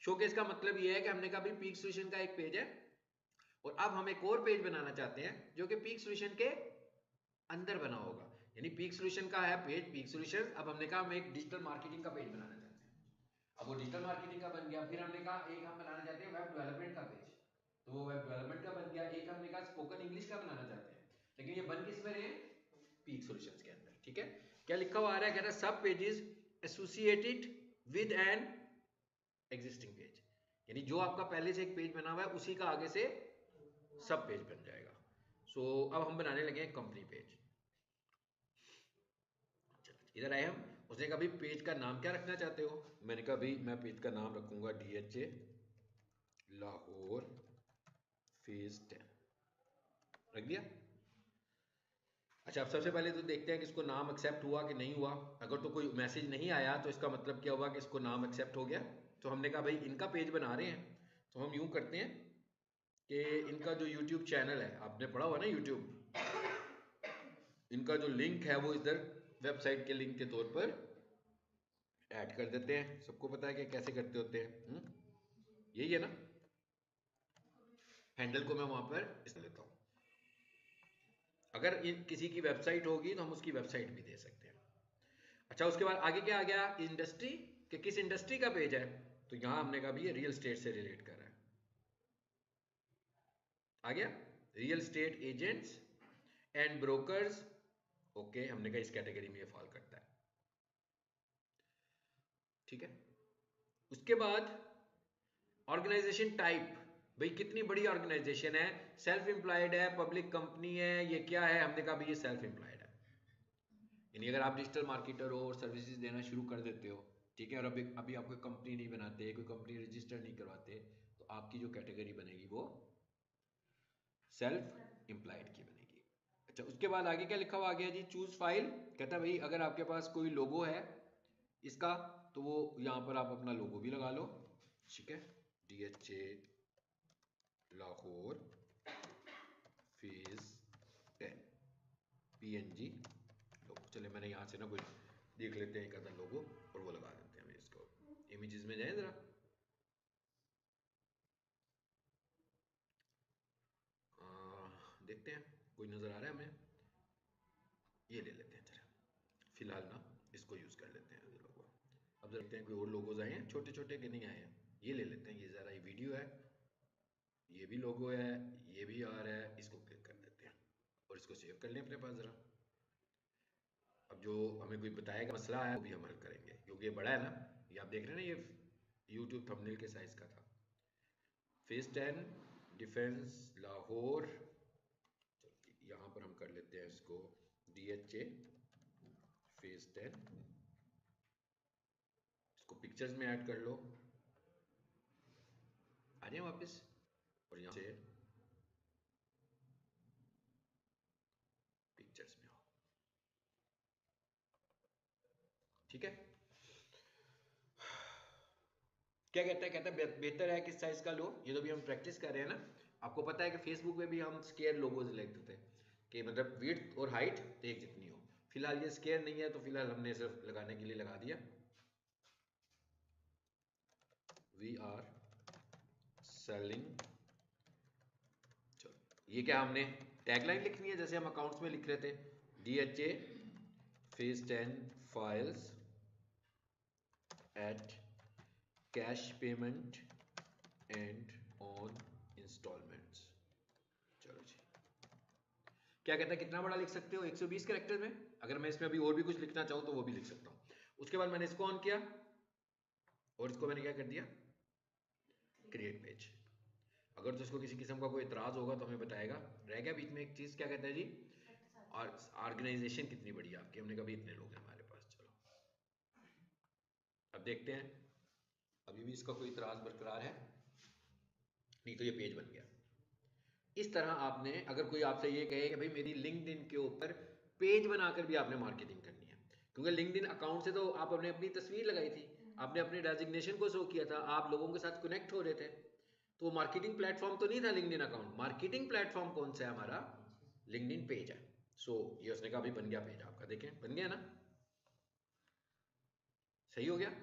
Showcase का मतलब ये है कि हमने कहा भाई पीक सॉल्यूशन का एक पेज है और अब हम एक और पेज बनाना चाहते हैं जो कि पीक सॉल्यूशन के अंदर बना होगा। यानी पीक सॉल्यूशन का है पेज पीक सॉल्यूशन, अब हमने कहा हम एक डिजिटल मार्केटिंग का पेज बनाना चाहते हैं। अब वो डिजिटल मार्केटिंग का बन गया, फिर हमने कहा एक हम बनाना चाहते हैं वेब डेवलपमेंट का पेज, तो वो वेब डेवलपमेंट का बन गया। एक हमने कहा स्पोकन इंग्लिश का बनाना चाहते हैं, लेकिन ये बन किस में रहे, पीक सॉल्यूशंस के अंदर। ठीक है, क्या लिखा हुआ आ रहा है, कह रहा है सब pages associated with an existing page, यानी जो आपका पहले से एक पेज बना हुआ है उसी का आगे से सब पेज बन जाएगा। सो अब हम बनाने लगे कंपनी पेज। इधर आए हम, उसने कहा भाई पेज का नाम क्या रखना चाहते हो, मैंने कहा भाई मैं पेज का नाम रखूंगा DHA लाहौर फेज 10, रख दिया। अच्छा, अब सबसे पहले तो देखते हैं कि इसको नाम एक्सेप्ट हुआ कि नहीं हुआ। अगर तो कोई मैसेज नहीं आया तो इसका मतलब क्या हुआ कि इसको नाम एक्सेप्ट हो गया। तो हमने कहा भाई इनका पेज बना रहे हैं, तो हम यूं करते हैं कि इनका जो YouTube चैनल है, आपने पढ़ा हुआ ना YouTube, इनका जो लिंक है वो इधर वेबसाइट के लिंक के तौर पर ऐड कर देते हैं। सबको पता है कि कैसे करते होते हैं, यही है ना। हैंडल को मैं वहां पर इस लेता हूं, अगर किसी की वेबसाइट होगी तो हम उसकी वेबसाइट भी दे सकते हैं। अच्छा, उसके बाद आगे क्या आ गया, इंडस्ट्री, कि किस इंडस्ट्री का पेज है, तो यहां हमने कहा भी ये रियल एस्टेट से रिलेट कर रहा है, आ गया real estate agents and brokers. Okay, हमने कहा इस कैटेगरी में ये फॉल करता है। ठीक है, उसके बाद ऑर्गेनाइजेशन टाइप, भाई कितनी बड़ी ऑर्गेनाइजेशन है, सेल्फ एम्प्लॉयड है, पब्लिक कंपनी है, ये क्या है, हमने कहा भाई ये सेल्फ एम्प्लॉयड है। यानी अगर आप डिजिटल मार्केटर हो और सर्विसेज देना शुरू कर देते हो, ठीक है, और अभी अभी आप कोई कंपनी नहीं बनाते, कोई कंपनी रजिस्टर नहीं करवाते, तो आपकी जो कैटेगरी बनेगी वो सेल्फ एम्प्लॉयड की बनेगी। अच्छा, उसके बाद आगे क्या लिखा हुआ आ गया जी, चूज फाइल, कहता है भाई अगर आपके पास कोई लोगो है इसका, तो वो यहाँ पर आप अपना लोगो भी लगा लो। ठीक है, DHA लाहौर फेज 10 PNG लोगो। चले मैंने यहाँ से ना कोई देख लेते हैं एक आधा लोगो और वो लगा देते हैं। इसको इमेजेस में जाए जरा, देखते हैं कोई नजर आ रहा है हमें, ये ले लेते हैं जरा फिलहाल ना, इसको यूज कर लेते हैं लोगो। अब देखते हैं कोई और लोगोज आए हैं छोटे छोटे कि नहीं आए हैं, ये ले लेते हैं। ये जरा ये वीडियो है, ये भी लोगो है, ये भी आ रहा है, इसको क्लिक कर देते हैं और इसको सेव कर लें अपने पास जरा। अब जो हमें कोई बताएगा मसला है वो भी हम हल करेंगे, क्योंकि ये बड़ा है ना, ये आप देख रहे हैं ना, ये YouTube थंबनेल के साइज का था। फेज 10 डिफेंस लाहौर, यहाँ पर हम कर लेते हैं इसको DHA फेज 10, इसको पिक्चर्स में ऐड कर लो, आ जाए वापस, और यहाँ से पिक्चर्स में हो। ठीक है, क्या कहता है, कहता है बेहतर है किस साइज का लो, ये तो भी हम प्रैक्टिस कर रहे हैं ना। आपको पता है कि फेसबुक पे भी हम स्केयर लोगोज लिखते थे कि मतलब विड्थ और हाइट एक जितनी हो। फिलहाल ये स्केयर नहीं है तो फिलहाल हमने सिर्फ लगाने के लिए लगा दिया, वी आर सेलिंग। चलो, ये क्या हमने टैगलाइन लिखनी है जैसे हम अकाउंट्स में लिख रहे थे, DHA phase 10 files at cash payment and on instalments. चलो जी, क्या कहता है कितना बड़ा लिख सकते हो, 120 कैरेक्टर में। अगर मैं इसमें अभी और भी कुछ लिखना चाहूँ तो वो भी लिख सकता हूँ। उसके बाद मैंने इसको ऑन किया और इसको मैंने क्या कर दिया, क्रिएट पेज। अगर तो इसको किसी किस्म का कोई इतराज होगा तो हमें बताएगा। रह गया बीच में एक चीज, क्या कहता है जी, और ऑर्गेनाइजेशन कितनी बड़ी है आपकी, हमने कभी इतने लोग हैं हमारे पास। चलो अब देखते हैं, अभी भी इसका कोई इतराज बरकरार है, नहीं तो ये पेज बन गया। इस तरह आपने, अगर कोई आपसे ये कहे कि भाई मेरी लिंक्डइन के ऊपर पेज बनाकर भी आपने मार्केटिंग करनी है, क्योंकि लिंक्डइन अकाउंट से तो आप अपने अपनी तस्वीर लगाई थी, आपने अपने डेजिग्नेशन को शो किया था, आप लोगों के साथ कनेक्ट हो रहे थे, तो मार्केटिंग प्लेटफॉर्म तो नहीं था लिंक्डइन अकाउंट। मार्केटिंग प्लेटफॉर्म कौन सा है हमारा, लिंक्डइन पेज है। सो ये उसने कहा अभी बन गया पेज आपका, देखें बन गया ना, सही हो गया।